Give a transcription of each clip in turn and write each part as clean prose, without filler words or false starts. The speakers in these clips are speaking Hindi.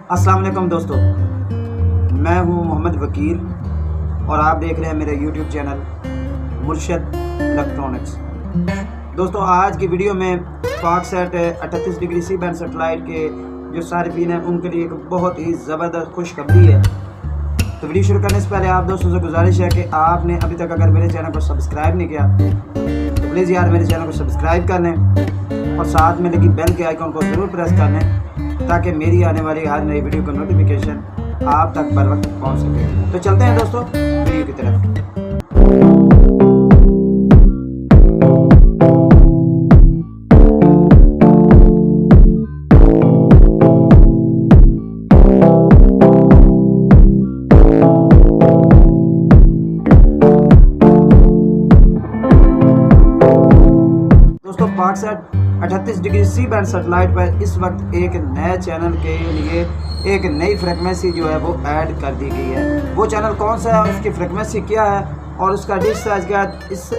अस्सलाम वालेकुम दोस्तों, मैं हूं मोहम्मद वकील और आप देख रहे हैं मेरे YouTube चैनल मुर्शद इलेक्ट्रॉनिक्स। दोस्तों, आज की वीडियो में पाकसेट 38 डिग्री सी बैंड सेटेलाइट के जो सारिफीन हैं उनके लिए एक बहुत ही ज़बरदस्त खुशखबरी है। तो वीडियो शुरू करने से पहले आप दोस्तों से गुजारिश है कि आपने अभी तक अगर मेरे चैनल को सब्सक्राइब नहीं किया तो प्लीज़ यार मेरे चैनल को सब्सक्राइब कर लें और साथ में लगी बेल के आइकॉन को ज़रूर प्रेस कर लें ताकि मेरी आने वाली हर नई वीडियो का नोटिफिकेशन आप तक बर वक्त पहुँच सके। तो चलते हैं दोस्तों वीडियो की तरफ। दोस्तों, पाकसेट 38 डिग्री सी बैंड सेटेलाइट पर इस वक्त एक नए चैनल के लिए एक नई फ्रिक्वेंसी जो है वो ऐड कर दी गई है। वो चैनल कौन सा है, उसकी फ्रिक्वेंसी क्या है और उसका डिश साइज क्या है,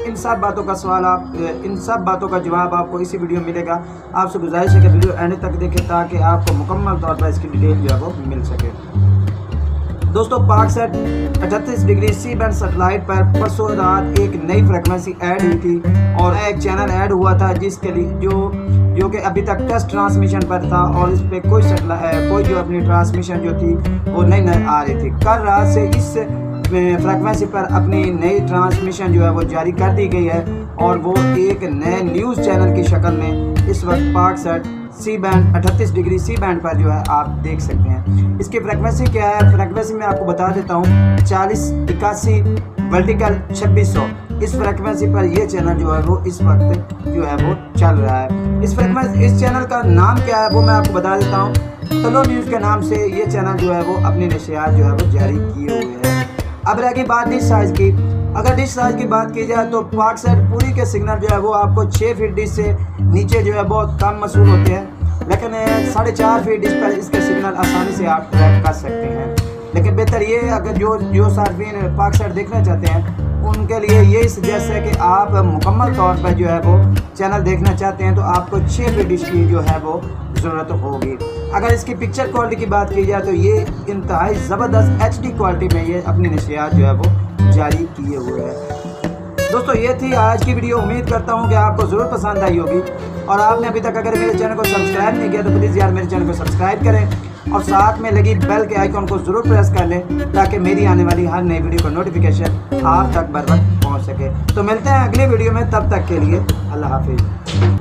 इन सब बातों का जवाब आपको इसी वीडियो में मिलेगा। आपसे गुजारिश है कि वीडियो एंड तक देखें ताकि आपको मुकम्मल तौर पर इसकी डिटेल जो है वो मिल सके। दोस्तों, पाकसेट 38 डिग्री सी बैंड सेटेलाइट पर परसों रात एक नई फ्रिक्वेंसी ऐड हुई थी और एक चैनल ऐड हुआ था जिसके लिए जो कि अभी तक टेस्ट ट्रांसमिशन पर था और इस पर कोई जो अपनी ट्रांसमिशन जो थी वो नहीं आ रही थी। कल रात से इस फ्रिक्वेंसी पर अपनी नई ट्रांसमिशन जो है वो जारी कर दी गई है और वो एक नए न्यूज़ चैनल की शक्ल में इस वक्त PakSat C band 38 degree C band पर जो है आप देख सकते हैं। इसकी फ्रिक्वेंसी क्या है, फ्रिक्वेंसी मैं आपको बता देता हूँ 4081 वर्टिकल 2600। इस फ्रिक्वेंसी पर ये चैनल जो है वो इस वक्त जो है वो चल रहा है। इस चैनल का नाम क्या है वो मैं आपको बता देता हूँ। तलो न्यूज़ के नाम से ये चैनल जो है वो अपनी नशियात जो है वो जारी किए हुए हैं। अब रह गई बात डिश साइज़ की। अगर डिश साइज़ की बात की जाए तो पाकसेट पूरी के सिग्नल जो है वो आपको 6 फीट डिश से नीचे जो है बहुत कम मसूल होते हैं, लेकिन 4.5 फीट डिश पर इसके सिग्नल आसानी से आप ट्रैक कर सकते हैं। लेकिन बेहतर ये अगर जो सार्फिन पाकसेट देखना चाहते हैं उनके लिए ये सजेस्ट है कि आप मुकम्मल तौर पर जो है वो चैनल देखना चाहते हैं तो आपको 6 फीट डिश की जो है वो ज़रूरत होगी। अगर इसकी पिक्चर क्वालिटी की बात की जाए तो ये इंतहाई ज़बरदस्त HD क्वालिटी में ये अपनी नशियात जो है वो जारी किए हुए हैं। दोस्तों, ये थी आज की वीडियो। उम्मीद करता हूँ कि आपको ज़रूर पसंद आई होगी और आपने अभी तक अगर मेरे चैनल को सब्सक्राइब नहीं किया तो प्लीज़ यार मेरे चैनल को सब्सक्राइब करें और साथ में लगी बेल के आइकॉन को ज़रूर प्रेस कर लें ताकि मेरी आने वाली हर नई वीडियो का नोटिफिकेशन आप तक बर वक्त पहुँच सके। तो मिलते हैं अगली वीडियो में, तब तक के लिए अल्लाह हाफिज़।